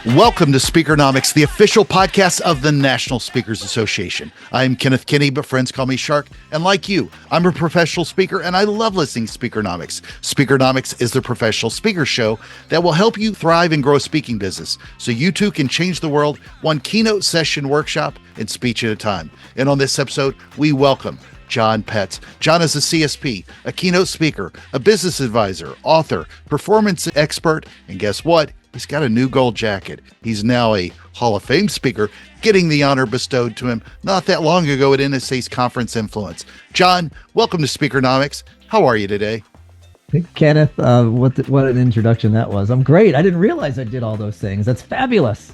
Welcome to Speakernomics, the official podcast of the National Speakers Association. I'm Kenneth Kinney, but friends call me Shark. And like you, I'm a professional speaker and I love listening to Speakernomics. Speakernomics is the professional speaker show that will help you thrive and grow a speaking business so you too can change the world one keynote session, workshop, and speech at a time. And on this episode, we welcome John Petz. John is a CSP, a keynote speaker, a business advisor, author, performance expert, and guess what? He's got a new gold jacket. He's now a Hall of Fame speaker, getting the honor bestowed to him not that long ago at NSA's Conference Influence. John, welcome to Speakernomics. How are you today? Kenneth, what an introduction that was. I'm great. I didn't realize I did all those things. That's fabulous.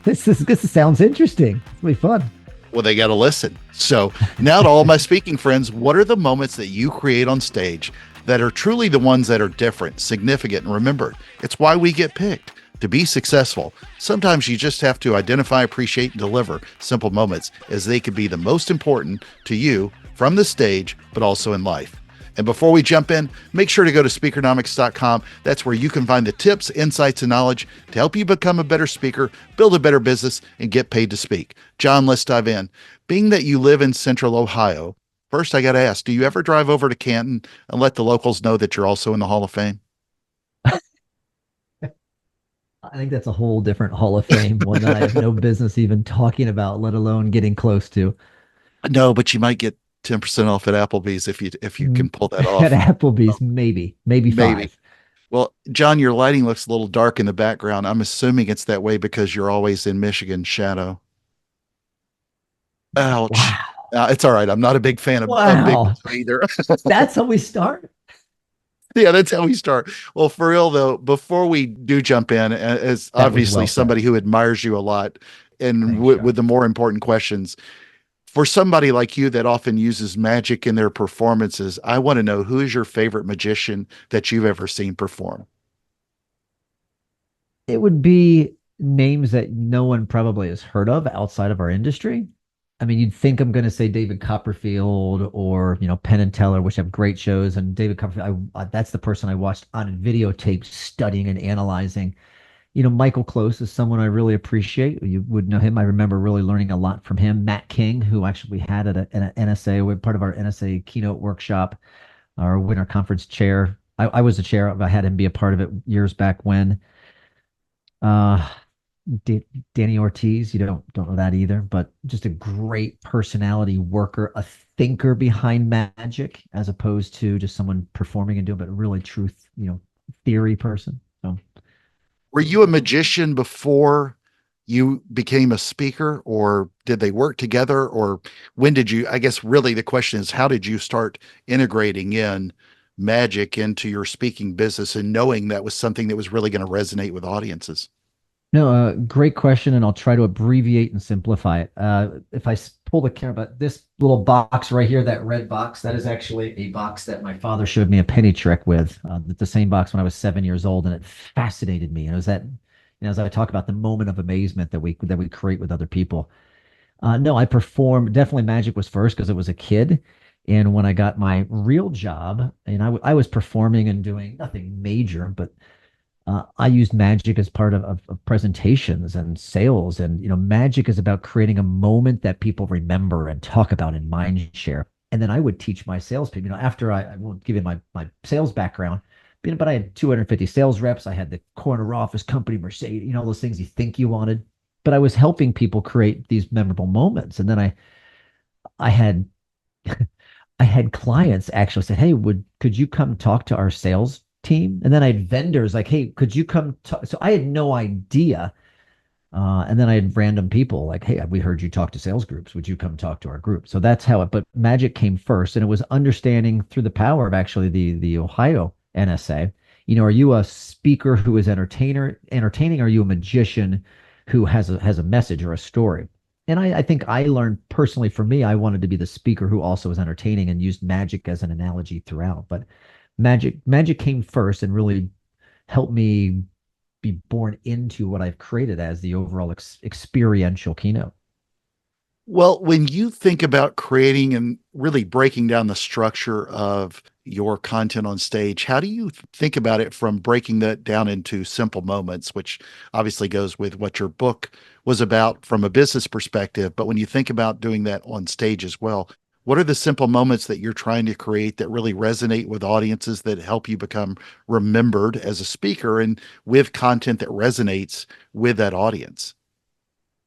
This sounds interesting. It'll be fun. Well, they got to listen. So now to all my speaking friends, what are the moments that you create on stage that are truly the ones that are different, significant, and remembered? It's why we get picked. To be successful, sometimes you just have to identify, appreciate, and deliver simple moments as they could be the most important to you from the stage, but also in life. And before we jump in, make sure to go to Speakernomics.com. That's where you can find the tips, insights, and knowledge to help you become a better speaker, build a better business, and get paid to speak. John, let's dive in. Being that you live in Central Ohio, first I got to ask, do you ever drive over to Canton and let the locals know that you're also in the Hall of Fame? I think that's a whole different Hall of Fame, one that I have no business even talking about, let alone getting close to. No, but you might get 10% off at Applebee's if you can pull that off. At Applebee's, maybe 5. Well, John, your lighting looks a little dark in the background. I'm assuming it's that way because you're always in Michigan shadow. Ouch. Wow. It's all right. I'm not a big fan of big either. That's how we start. Yeah, that's how we start. Well, for real though, before we do jump in, as obviously somebody who admires you a lot, and with the more important questions, for somebody like you that often uses magic in their performances, I want to know, who is your favorite magician that you've ever seen perform? It would be names that no one probably has heard of outside of our industry. I mean, you'd think I'm going to say David Copperfield or, Penn and Teller, which have great shows. And David Copperfield, that's the person I watched on videotape studying and analyzing. Michael Close is someone I really appreciate. You would know him. I remember really learning a lot from him. Matt King, who actually we had at an NSA, we're part of our NSA keynote workshop, our winter conference chair. I was the chair. I had him be a part of it years back when. Danny Ortiz, you don't know that either, but just a great personality worker, a thinker behind magic, as opposed to just someone performing and doing, but really truth, theory person. So, were you a magician before you became a speaker, or did they work together, or when did you? I guess really the question is, how did you start integrating in magic into your speaking business and knowing that was something that was really going to resonate with audiences? No, great question, and I'll try to abbreviate and simplify it. If I pull the camera, but this little box right here, that red box, that is actually a box that my father showed me a penny trick with, the same box when I was 7 years old, and it fascinated me. And it was that, as I talk about the moment of amazement that we create with other people. No, I performed. Definitely magic was first because it was a kid. And when I got my real job, and I was performing and doing nothing major, but I used magic as part of presentations and sales. And, magic is about creating a moment that people remember and talk about in mind share. And then I would teach my salespeople, after I won't give you my sales background, but I had 250 sales reps. I had the corner office company, Mercedes, all those things you think you wanted. But I was helping people create these memorable moments. And then I had I had clients actually say, hey, could you come talk to our sales team? And then I had vendors like, hey, could you come talk? So I had no idea. And then I had random people like, hey, we heard you talk to sales groups. Would you come talk to our group? So that's how but magic came first. And it was understanding through the power of actually the Ohio NSA, are you a speaker who is entertaining? Are you a magician who has a message or a story? And I think I learned personally, for me, I wanted to be the speaker who also was entertaining and used magic as an analogy throughout. But magic came first and really helped me be born into what I've created as the overall experiential keynote. Well, when you think about creating and really breaking down the structure of, your content on stage, how do you think about it from breaking that down into simple moments, which obviously goes with what your book was about from a business perspective? But when you think about doing that on stage as well, what are the simple moments that you're trying to create that really resonate with audiences that help you become remembered as a speaker and with content that resonates with that audience?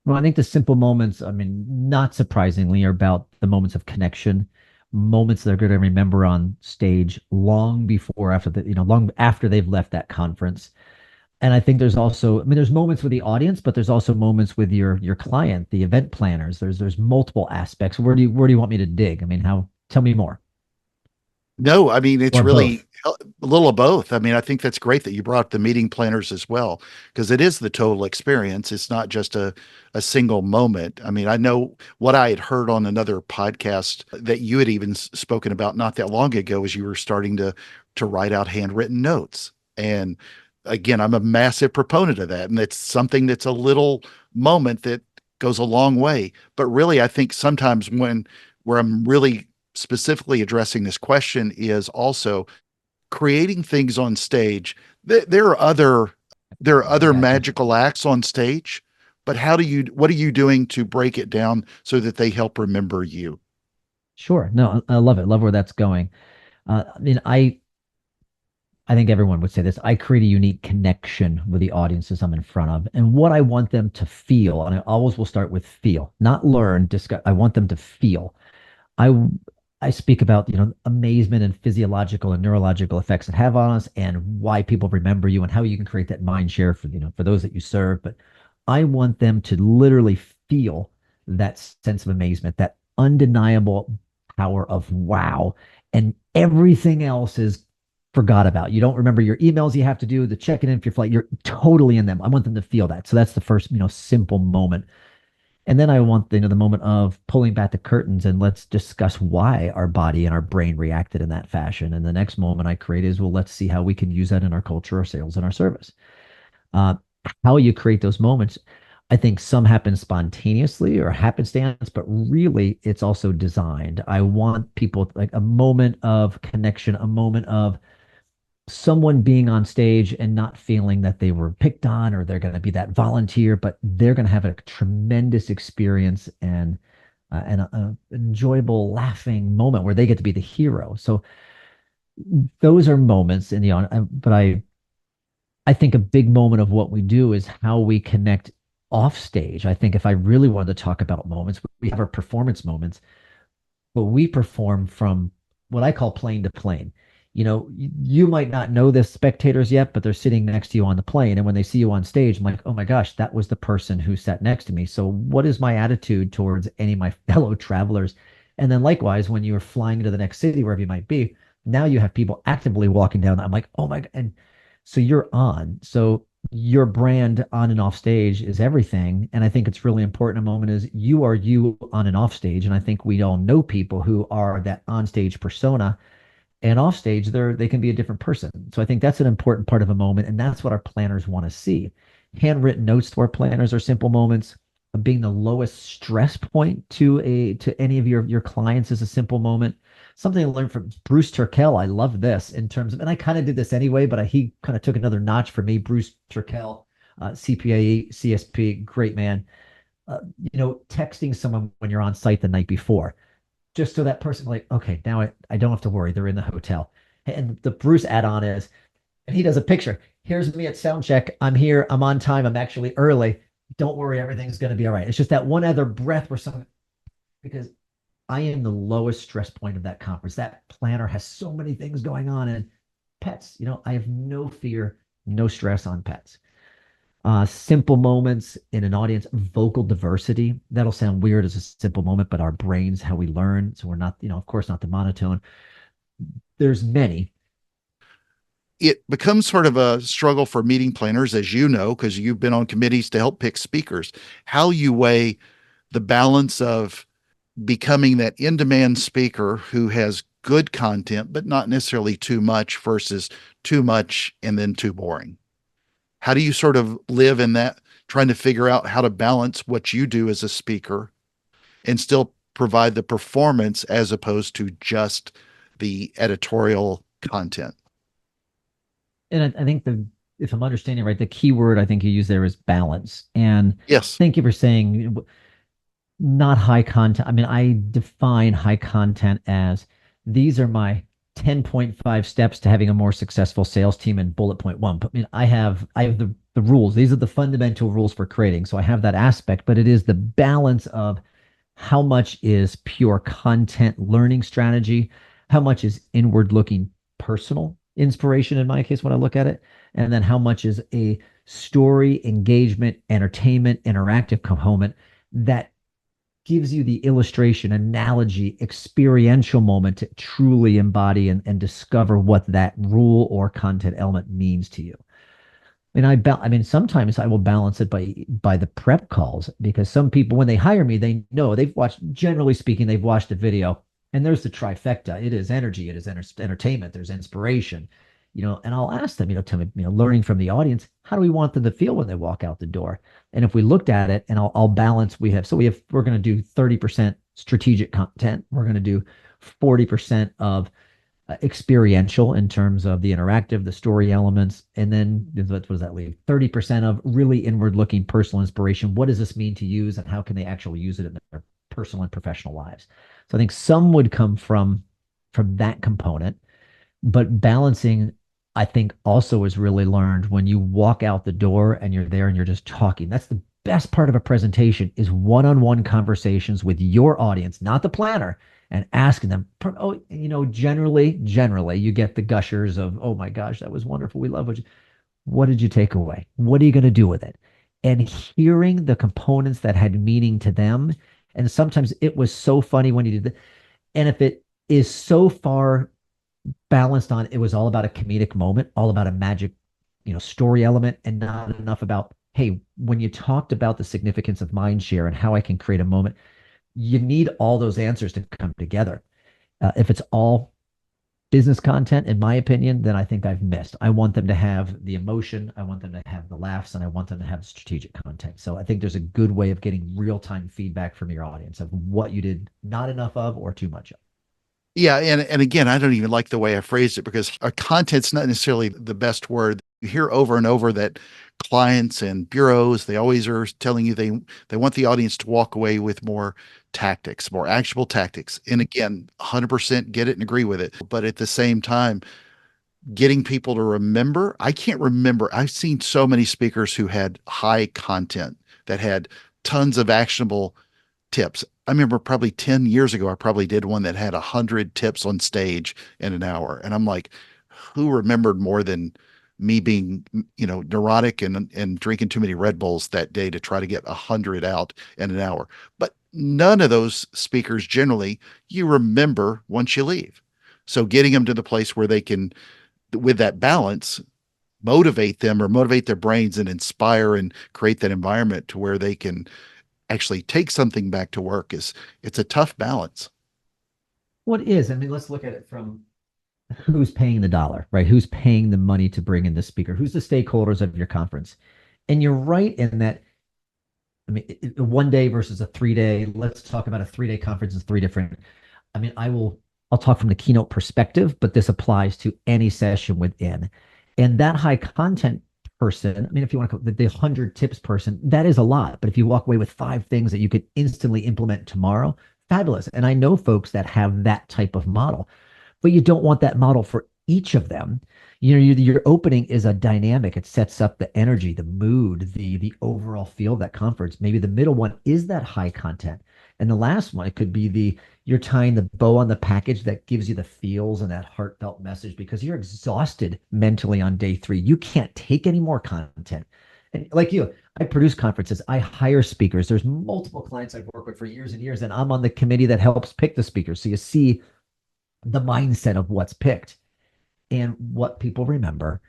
Well, I think the simple moments, I mean, not surprisingly, are about the moments of connection, moments they're going to remember on stage long before after long after they've left that conference. And I think there's also, I mean, there's moments with the audience, but there's also moments with your client, the event planners. There's multiple aspects. Where do you want me to dig? I mean, how tell me more. No, I mean, it's Or really both. a little of both. I mean, I think that's great that you brought up the meeting planners as well, because it is the total experience. It's not just a single moment. I mean, I know what I had heard on another podcast that you had even spoken about not that long ago as you were starting to write out handwritten notes. And again, I'm a massive proponent of that. And it's something that's a little moment that goes a long way. But really, I think sometimes where I'm really specifically addressing this question is also creating things on stage. There are I other got you. magical acts on stage, but what are you doing to break it down so that they help remember you? Sure. No, I love it. Love where that's going. I mean, I think everyone would say this. I create a unique connection with the audiences I'm in front of and what I want them to feel. And I always will start with feel, not learn, discuss. I want them to feel. I I speak about, amazement and physiological and neurological effects it have on us and why people remember you and how you can create that mind share for those that you serve. But I want them to literally feel that sense of amazement, that undeniable power of wow. And everything else is forgot about. You don't remember your emails you have to do, the checking in for your flight. You're totally in them. I want them to feel that. So that's the first, simple moment. And then I want the moment of pulling back the curtains and let's discuss why our body and our brain reacted in that fashion. And the next moment I create is, well, let's see how we can use that in our culture, our sales, and our service. Uh, how you create those moments, I think some happen spontaneously or happenstance, but really it's also designed. I want people like a moment of connection, a moment of someone being on stage and not feeling that they were picked on or they're going to be that volunteer, but they're going to have a tremendous experience and a enjoyable laughing moment where they get to be the hero. So those are moments in the on. But I think a big moment of what we do is how we connect off stage. I think if I really wanted to talk about moments, we have our performance moments, but we perform from what I call plane to plane. You might not know the spectators yet, but they're sitting next to you on the plane. And when they see you on stage, I'm like, oh my gosh, that was the person who sat next to me. So, what is my attitude towards any of my fellow travelers? And then, likewise, when you're flying into the next city, wherever you might be, now you have people actively walking down. I'm like, oh my God. And so you're on. So, your brand on and off stage is everything. And I think it's really important. A moment is you are you on and off stage. And I think we all know people who are that on stage persona and off stage they can be a different person. So I think that's an important part of a moment, and that's what our planners want to see. Handwritten notes to our planners are simple moments. Being the lowest stress point to any of your clients is a simple moment. Something I learned from Bruce Turkel. I love this in terms of, and I kind of did this anyway, but he kind of took another notch for me. Bruce Turkel, CPAE, CSP, great man. Texting someone when you're on site the night before just so that person like, okay, now I don't have to worry. They're in the hotel. And the Bruce add-on is, and he does a picture. Here's me at sound check. I'm here. I'm on time. I'm actually early. Don't worry. Everything's going to be all right. It's just that one other breath where someone, because I am the lowest stress point of that conference. That planner has so many things going on. And Petz, I have no fear, no stress on Petz. Simple moments in an audience, vocal diversity. That'll sound weird as a simple moment, but our brains, how we learn. So we're not, of course, not the monotone. There's many. It becomes sort of a struggle for meeting planners, as you know, because you've been on committees to help pick speakers, how you weigh the balance of becoming that in-demand speaker who has good content, but not necessarily too much versus too much and then too boring. How do you sort of live in that, trying to figure out how to balance what you do as a speaker and still provide the performance as opposed to just the editorial content. And I think if I'm understanding right, the key word I think you use there is balance. And Yes. thank you for saying not high content. I mean, I define high content as these are my 10.5 steps to having a more successful sales team in bullet point one. But I mean, I have the rules. These are the fundamental rules for creating. So I have that aspect, but it is the balance of how much is pure content learning strategy, how much is inward looking personal inspiration in my case when I look at it, and then how much is a story, engagement, entertainment, interactive component that gives you the illustration, analogy, experiential moment to truly embody and discover what that rule or content element means to you. I mean, sometimes I will balance it by the prep calls because some people, when they hire me, they know they've watched. Generally speaking, they've watched the video, and there's the trifecta. It is energy, it is entertainment, there's inspiration, And I'll ask them, tell me, learning from the audience, how do we want them to feel when they walk out the door? And if we looked at it, and I'll balance, we're going to do 30% strategic content, we're going to do 40% of experiential in terms of the interactive, the story elements, and then what does that leave? 30% of really inward looking personal inspiration. What does this mean to use and how can they actually use it in their personal and professional lives? So I think some would come from that component, but balancing, I think also is really learned when you walk out the door and you're there and you're just talking. That's the best part of a presentation is one-on-one conversations with your audience, not the planner, and asking them, generally you get the gushers of, oh my gosh, that was wonderful. We love what did you take away? What are you going to do with it? And hearing the components that had meaning to them. And sometimes it was so funny when you did that. And if it is so far balanced on, it was all about a comedic moment, all about a magic, story element, and not enough about, hey, when you talked about the significance of mind share and how I can create a moment, you need all those answers to come together. If it's all business content, in my opinion, then I think I've missed. I want them to have the emotion, I want them to have the laughs, and I want them to have strategic content. So I think there's a good way of getting real-time feedback from your audience of what you did not enough of or too much of. Yeah, and again, I don't even like the way I phrased it because a content's not necessarily the best word. You hear over and over that clients and bureaus, they always are telling you they want the audience to walk away with more tactics, more actionable tactics. And again, 100% get it and agree with it. But at the same time, getting people to remember, I can't remember. I've seen so many speakers who had high content that had tons of actionable tips. I remember probably 10 years ago, I probably did one that had 100 tips on stage in an hour. And I'm like, who remembered more than me being, neurotic and drinking too many Red Bulls that day to try to get 100 out in an hour? But none of those speakers generally you remember once you leave. So getting them to the place where they can, with that balance, motivate them or motivate their brains and inspire and create that environment to where they can actually take something back to work it's a tough balance. What is? I mean, let's look at it from who's paying the dollar, right? Who's paying the money to bring in the speaker? Who's the stakeholders of your conference? And you're right in that. I mean, one day versus a 3 day. Let's talk about a 3 day conference is three different. I mean, I'll talk from the keynote perspective, but this applies to any session within. And that high content person, I mean, if you want to call the 100 tips person, that is a lot. But if you walk away with 5 things that you could instantly implement tomorrow, fabulous. And I know folks that have that type of model, but you don't want that model for each of them. Your opening is a dynamic. It sets up the energy, the mood, the overall feel of that conference. Maybe the middle one is that high content. And the last one, it could be you're tying the bow on the package that gives you the feels and that heartfelt message because you're exhausted mentally on day 3. You can't take any more content. And like you, I produce conferences. I hire speakers. There's multiple clients I've worked with for years and years, and I'm on the committee that helps pick the speakers. So you see the mindset of what's picked. And what people remember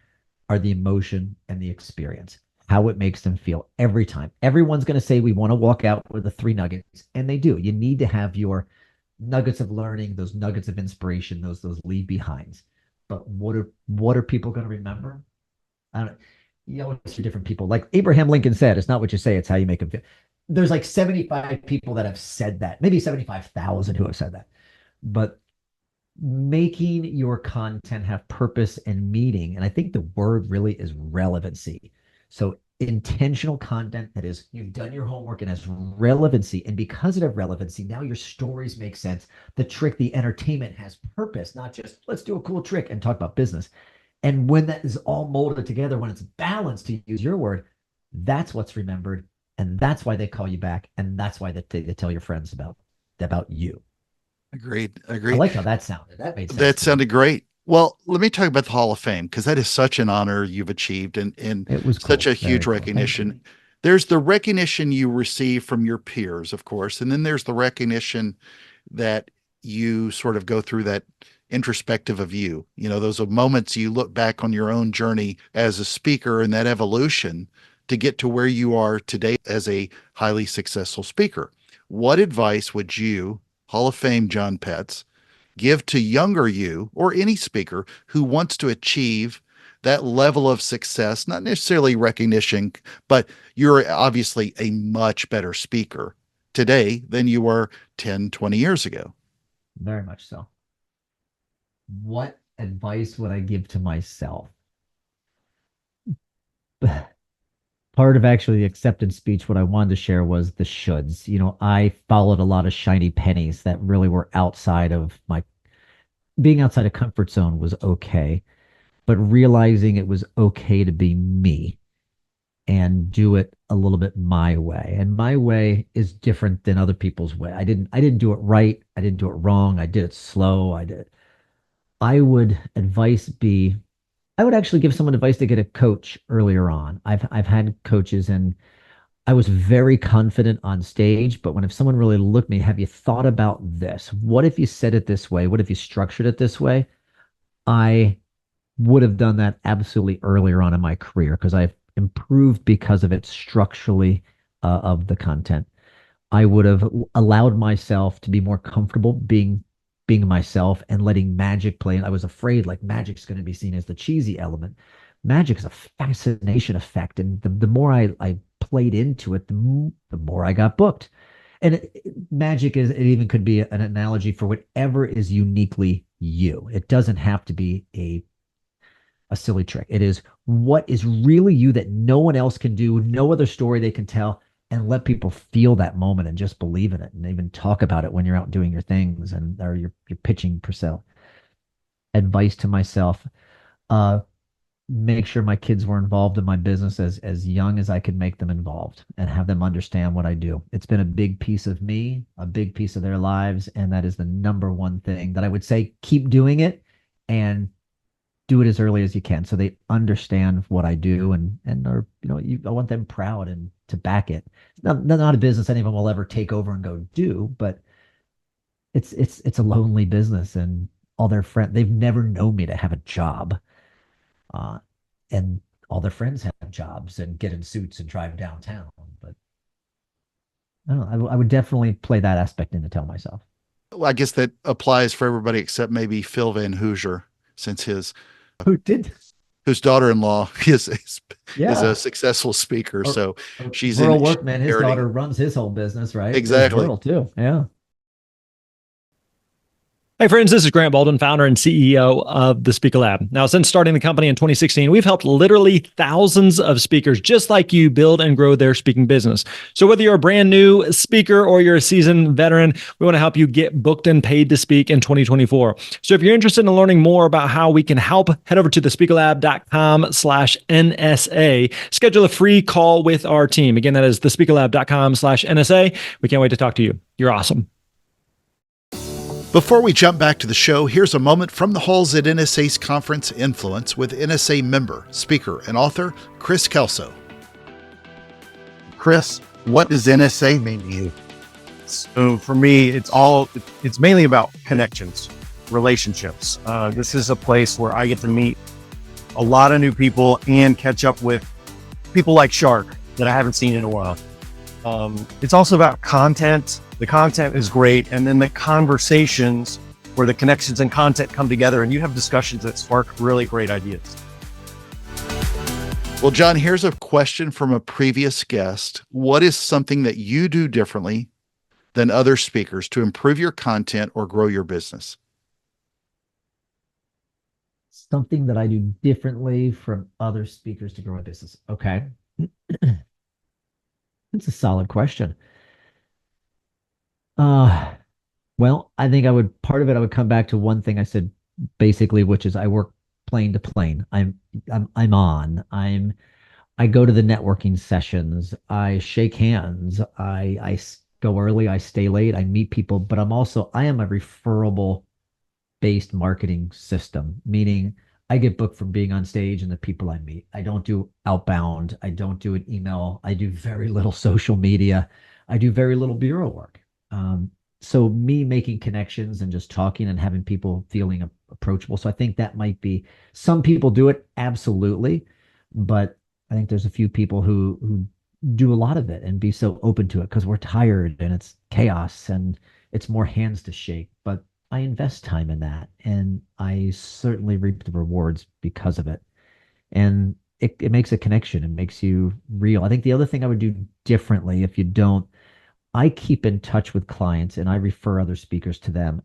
are the emotion and the experience, how it makes them feel every time. Everyone's going to say we want to walk out with the 3 nuggets, and they do. You need to have your nuggets of learning, those nuggets of inspiration, those leave behinds. But what are people going to remember? I don't know. You always hear different people. Like Abraham Lincoln said, it's not what you say, it's how you make them feel. There's like 75 people that have said that, maybe 75,000 who have said that. But making your content have purpose and meaning. And I think the word really is relevancy. So intentional content that is, you've done your homework and has relevancy. And because it has relevancy, now your stories make sense. The trick, the entertainment has purpose, not just let's do a cool trick and talk about business. And when that is all molded together, when it's balanced, to use your word, that's what's remembered. And that's why they call you back. And that's why they tell your friends about you. Agreed. I Agreed. like how that sounded. That made sense. That sounded great. Well, let me talk about the Hall of Fame, because that is such an honor you've achieved, and It was such cool. a huge Very cool. Thank you. recognition. There's the recognition you receive from your peers, of course, and then there's the recognition that you sort of go through that introspective of you. You know, those are moments you look back on your own journey as a speaker and that evolution to get to where you are today as a highly successful speaker. What advice would you, Hall of Fame John Petz, give to younger you or any speaker who wants to achieve that level of success, not necessarily recognition, but you're obviously a much better speaker today than you were 10, 20 years ago? Very much so. What advice would I give to myself? Part of actually the acceptance speech, what I wanted to share was the shoulds. You know, I followed a lot of shiny pennies that really were outside of my being outside of comfort zone was okay, but realizing it was okay to be me and do it a little bit my way. And my way is different than other people's way. I didn't do it right. I didn't do it wrong. I did it slow. I would advice be I would actually give someone advice to get a coach earlier on. I've had coaches and I was very confident on stage, but when if someone really looked at me, have you thought about this? What if you said it this way? What if you structured it this way? I would have done that absolutely earlier on in my career because I've improved because of it structurally of the content. I would have allowed myself to be more comfortable being myself and letting magic play. And I was afraid like magic's going to be seen as the cheesy element. Magic is a fascination effect. And the more I played into it, the more I got booked. And magic is, it even could be an analogy for whatever is uniquely you. It doesn't have to be a silly trick. It is what is really you that no one else can do, no other story they can tell, and let people feel that moment and just believe in it and even talk about it when you're out doing your things and or you're pitching per se. Advice to myself, make sure my kids were involved in my business as young as I could make them involved and have them understand what I do. It's been a big piece of me, a big piece of their lives, and that is the number one thing that I would say, keep doing it and do it as early as you can so they understand what I do and are, I want them proud and to back it. It's not a business any of them will ever take over and go do, but it's a lonely business and all their friends, they've never known me to have a job. And all their friends have jobs and get in suits and drive downtown. But I don't know. I would definitely play that aspect in to tell myself. Well, I guess that applies for everybody except maybe Phil Van Hoosier, since Who did? whose daughter-in-law is Yeah. a successful speaker. So she's Rural in Workman. His inheriting- daughter runs his whole business, right? Exactly. Rural too. Yeah. Hey friends, this is Grant Bolden, founder and CEO of the Speaker Lab. Now, since starting the company in 2016, we've helped literally thousands of speakers just like you build and grow their speaking business. So whether you're a brand new speaker or you're a seasoned veteran, we want to help you get booked and paid to speak in 2024. So if you're interested in learning more about how we can help, head over to thespeakerlab.com/NSA. Schedule a free call with our team. Again, that is thespeakerlab.com/NSA. We can't wait to talk to you. You're awesome. Before we jump back to the show, here's a moment from the halls at NSA's conference Influence with NSA member, speaker, and author Chris Kelso. Chris, what does NSA mean to you? So for me, it's mainly about connections, relationships. This is a place where I get to meet a lot of new people and catch up with people like Shark that I haven't seen in a while. It's also about content. The content is great. And then the conversations where the connections and content come together and you have discussions that spark really great ideas. Well, John, here's a question from a previous guest. What is something that you do differently than other speakers to improve your content or grow your business? Something that I do differently from other speakers to grow my business. Okay. It's a solid question. Uh, well, I think part of it, I would come back to one thing I said basically, which is I work plane to plane. I'm on. I go to the networking sessions. I shake hands. Go early. I stay late. I meet people, but I am a referable based marketing system, meaning I get booked from being on stage and the people I meet. I don't do outbound. I don't do an email. I do very little social media. I do very little bureau work. So me making connections and just talking and having people feeling approachable. So I think that might be, some people do it absolutely, but I think there's a few people who do a lot of it and be so open to it because we're tired and it's chaos and it's more hands to shake. But I invest time in that and I certainly reap the rewards because of it. And it makes a connection. It makes you real. I think the other thing I would do differently if you don't, I keep in touch with clients and I refer other speakers to them.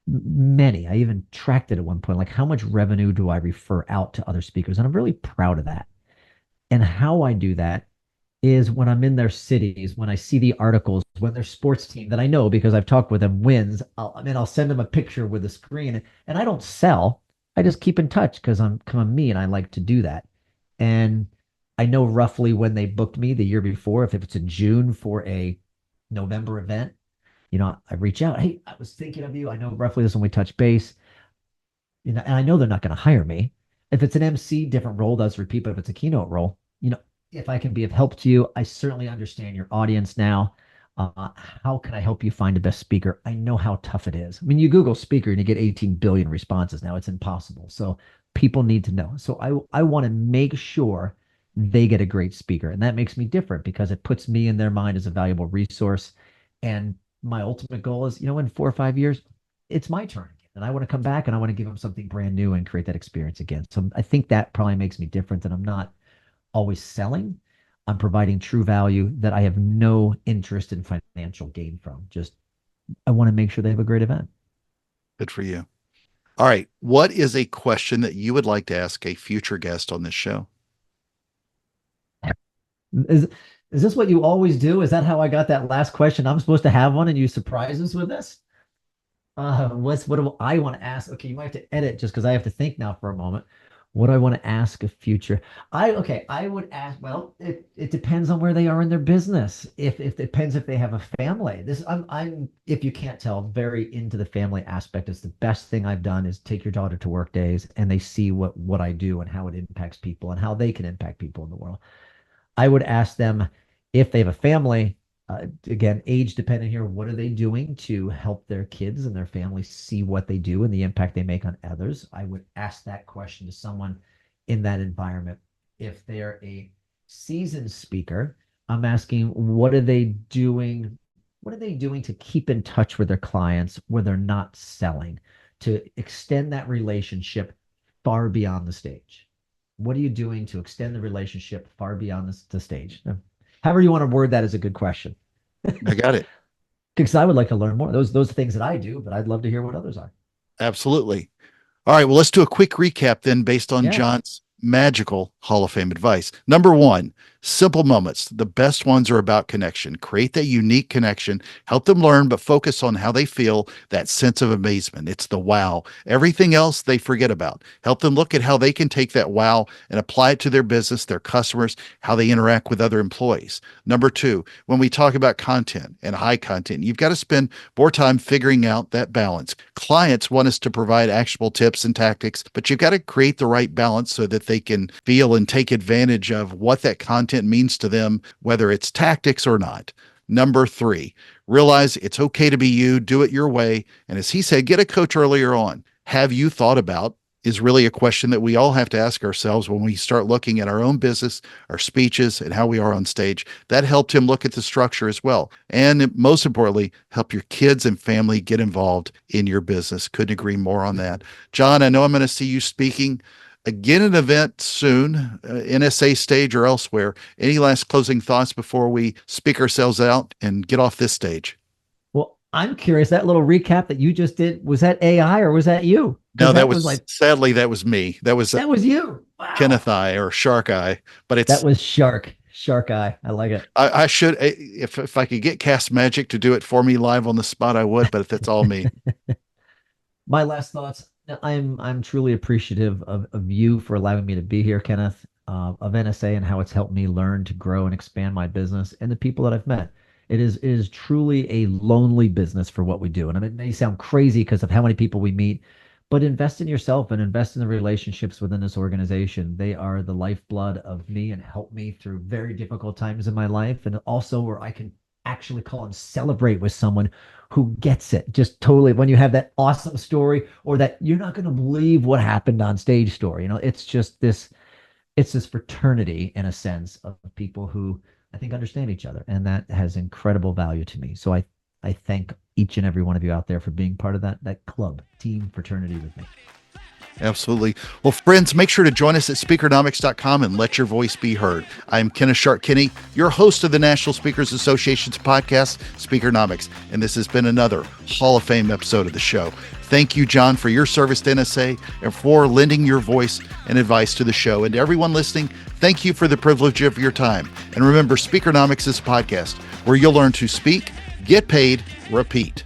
Many, I even tracked it at one point, like how much revenue do I refer out to other speakers? And I'm really proud of that. And how I do that is when I'm in their cities, when I see the articles, when their sports team that I know because I've talked with them wins, I'll send them a picture with a screen and I don't sell. I just keep in touch because I'm me and I like to do that. And I know roughly when they booked me the year before, if it's in June for a November event, I reach out. Hey, I was thinking of you. I know roughly this when we touch base. And I know they're not going to hire me. If it's an MC, different role does repeat, but if it's a keynote role, if I can be of help to you, I certainly understand your audience now. How can I help you find the best speaker? I know how tough it is. I mean, you Google speaker and you get 18 billion responses now. It's impossible. So people need to know. So I want to make sure they get a great speaker. And that makes me different because it puts me in their mind as a valuable resource. And my ultimate goal is, in 4 or 5 years, it's my turn again. And I want to come back and I want to give them something brand new and create that experience again. So I think that probably makes me different than I'm not always selling. I'm providing true value that I have no interest in financial gain from. Just, I want to make sure they have a great event. Good for you. All right. What is a question that you would like to ask a future guest on this show? Is this what you always do? Is that how I got that last question? I'm supposed to have one and you surprise us with this? What do I want to ask? Okay, you might have to edit just because I have to think now for a moment. What do I want to ask a future? I would ask, well, it depends on where they are in their business. If it depends if they have a family. I'm if you can't tell, very into the family aspect. It's the best thing I've done is take your daughter to work days and they see what I do and how it impacts people and how they can impact people in the world. I would ask them if they have a family, again, age dependent here, what are they doing to help their kids and their family see what they do and the impact they make on others? I would ask that question to someone in that environment. If they're a seasoned speaker, I'm asking, what are they doing? What are they doing to keep in touch with their clients where they're not selling, to extend that relationship far beyond the stage? What are you doing to extend the relationship far beyond the stage? However you want to word that is a good question. I got it. Because I would like to learn more. Those things that I do, but I'd love to hear what others are. Absolutely. All right. Well, let's do a quick recap then based on John's magical Hall of Fame advice. Number one, simple moments. The best ones are about connection. Create that unique connection. Help them learn, but focus on how they feel, that sense of amazement. It's the wow. Everything else they forget about. Help them look at how they can take that wow and apply it to their business, their customers, how they interact with other employees. Number two, when we talk about content and high content, you've got to spend more time figuring out that balance. Clients want us to provide actionable tips and tactics, but you've got to create the right balance so that they can feel and take advantage of what that content means to them, whether it's tactics or not. Number three, realize it's okay to be you, do it your way. And as he said, get a coach earlier on. Have you thought about is really a question that we all have to ask ourselves when we start looking at our own business, our speeches, and how we are on stage. That helped him look at the structure as well. And most importantly, help your kids and family get involved in your business. Couldn't agree more on that. John, I know I'm going to see you speaking again an event soon, NSA stage or elsewhere. Any last closing thoughts before we speak ourselves out and get off this stage? Well, I'm curious, that little recap that you just did, was that AI or was that you? No, that was like, sadly, that was me. That was you. Wow. Kenneth Eye or Shark Eye, but that was Shark Eye. I like it. I should, if I could get Cast Magic to do it for me live on the spot, I would, but if it's all me. My last thoughts. I'm truly appreciative of you for allowing me to be here, Kenneth, of NSA and how it's helped me learn to grow and expand my business and the people that I've met. It is truly a lonely business for what we do. And it may sound crazy because of how many people we meet, but invest in yourself and invest in the relationships within this organization. They are the lifeblood of me and help me through very difficult times in my life. And also where I can actually call and celebrate with someone who gets it just totally. When you have that awesome story or that you're not going to believe what happened on stage story, it's just this, it's this fraternity in a sense of people who I think understand each other. And that has incredible value to me. So I thank each and every one of you out there for being part of that club, team, fraternity with me. Absolutely. Well, friends, make sure to join us at Speakernomics.com and let your voice be heard. I'm Kenneth Shark Kinney, your host of the National Speakers Association's podcast, Speakernomics, and this has been another Hall of Fame episode of the show. Thank you, John, for your service to NSA and for lending your voice and advice to the show. And to everyone listening, thank you for the privilege of your time. And remember, Speakernomics is a podcast where you'll learn to speak, get paid, repeat.